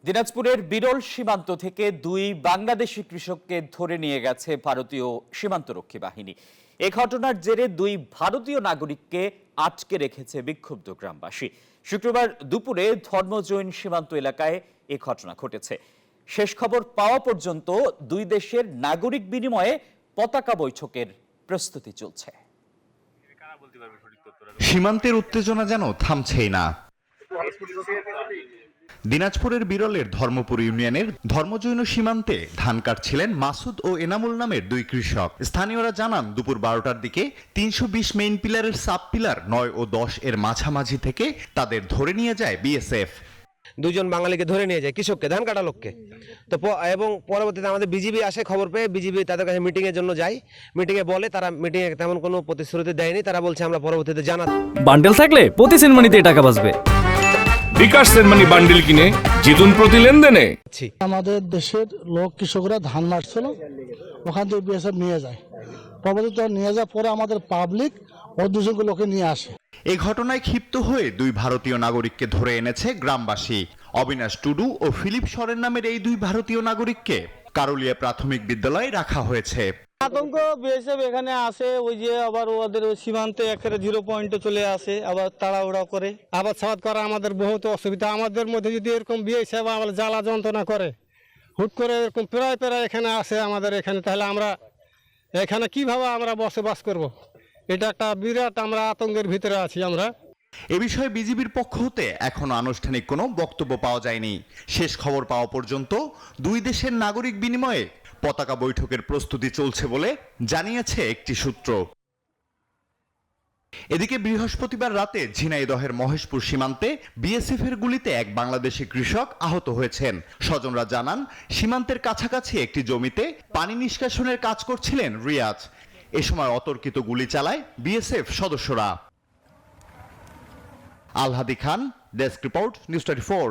দিনাজপুরের বিরল সীমান্ত থেকে দুই বাংলাদেশি কৃষককে ধরে নিয়ে গেছে ভারতীয় সীমান্তরক্ষী বাহিনী। এ ঘটনার জেরে দুই ভারতীয় নাগরিককে আটকে রেখেছে বিক্ষুব্ধ গ্রামবাসী। শুক্রবার দুপুরে ধর্মজৈন সীমান্ত এলাকায় এ ঘটনা ঘটেছে। শেষ খবর পাওয়া পর্যন্ত দুই দেশের নাগরিক বিনিময়ে পতাকা বৈঠকের প্রস্তুতি চলছে। সীমান্তের উত্তেজনা যেন থামছেই না। দিনাজপুরের বিরলের ধর্মপুর ইউনিয়নের ধর্মজৈন সীমান্তে ধান কাটছিলেন মাসুদ ও এনামুল নামের দুই কৃষক। স্থানীয়রা জানান, দুপুর 12টার দিকে 320 মেইন পিলারের সাব পিলার 9 ও 10 এর মাঝামাঝি থেকে তাদের ধরে নিয়ে যায় বিএসএফ। দুজন বাঙালিকে ধরে নিয়ে যায়, কৃষককে, ধান কাটা লোককে। তো এবং পরবর্তীতে আমাদের বিজিবি আসে, খবর পেয়ে বিজিবি তাদের কাছে মিটিংয়ের জন্য যায়। মিটিংয়ে বলে তারা মিটিংয়ে তেমন কোনো প্রতিশ্রুতি দেয়নি, তারা বলছে আমরা পরবর্তীতে জানাবো। বান্ডেল থাকলে প্রতি সেনমানিতে টাকা বাঁচবে। বিকাশ সেনমানি বান্ডেল কিনে জিতুন প্রতি লেনদেনে। আমাদের দেশের লোক কৃষকরা ধান মারছিল, ওখান থেকে বিএসএফ নিয়ে যায়। পরবর্তীতে নিয়ে যাওয়ার পরে আমাদের পাবলিক ও দুজনকে লোকে নিয়ে আসে। এই ঘটনায় ক্ষিপ্ত হয়ে দুই ভারতীয় নাগরিককে ধরে এনেছে গ্রামবাসী। অবিনাশ টুডু ও ফিলিপ সরেন নামের এই দুই ভারতীয় নাগরিককে কারুলিয়া প্রাথমিক বিদ্যালয়ে রাখা হয়েছে। আতঙ্ক বিএসএফ এখানে আসে, ওই যে আবার ওদের সীমান্তে একেবারে 0 পয়েন্টে চলে আসে, আবার তাড়াহুড়া করে আবাদ সাবাদ করা আমাদের বহুত অসুবিধা। আমাদের মধ্যে যদি এরকম বিএসএফ আবার জ্বালা যন্ত্রণা করে, হুট করে এরকম প্রায় এখানে আসে আমাদের এখানে, তাহলে আমরা এখানে কিভাবে আমরা বসবাস করব? এটা একটা বিরাট আমরা আতঙ্কের ভিতরে আছি আমরা। এ বিষয়ে বিজিবির পক্ষ হতে এখনো আনুষ্ঠানিক কোনো বক্তব্য পাওয়া যায়নি। শেষ খবর পাওয়া পর্যন্ত দুই দেশের নাগরিক বিনিময়ে পতাকা বৈঠকের প্রস্তুতি চলছে বলে জানিয়েছে একটি সূত্র। এদিকে বৃহস্পতিবার রাতে ঝিনাইদহের মহেশপুর সীমান্তে বিএসএফ এর গুলিতে এক বাংলাদেশি কৃষক আহত হয়েছেন। স্বজনরা জানান, সীমান্তের কাছাকাছি একটি জমিতে পানি নিষ্কাশনের কাজ করছিলেন রিয়াজ। এ সময় অতর্কিত গুলি চালায় বিএসএফ সদস্যরা। আলহাদি খান, ডেস্ক রিপোর্ট, নিউজ 24।